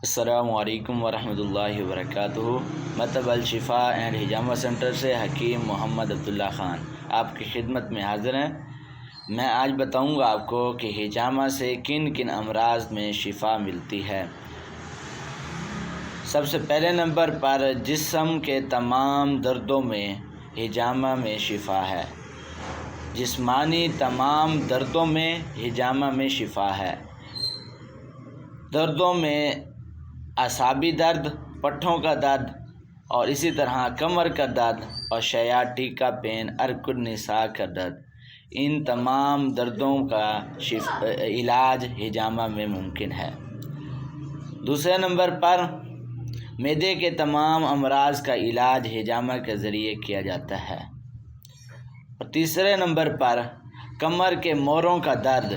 السلام علیکم ورحمۃ اللہ وبرکاتہ۔ مطب الشفا اینڈ ہجامہ سینٹر سے حکیم محمد عبداللہ خان آپ کی خدمت میں حاضر ہیں۔ میں آج بتاؤں گا آپ کو کہ ہجامہ سے کن کن امراض میں شفا ملتی ہے۔ سب سے پہلے نمبر پر جسم کے تمام دردوں میں ہجامہ میں شفا ہے۔ جسمانی تمام دردوں میں ہجامہ میں شفا ہے۔ دردوں میں اعصابی درد، پٹھوں کا درد اور اسی طرح کمر کا درد اور شیاٹیکا پین، عرق النساء کا درد، ان تمام دردوں کا علاج ہجامہ میں ممکن ہے۔ دوسرے نمبر پر معدے کے تمام امراض کا علاج ہجامہ کے ذریعے کیا جاتا ہے۔ اور تیسرے نمبر پر کمر کے موڑوں کا درد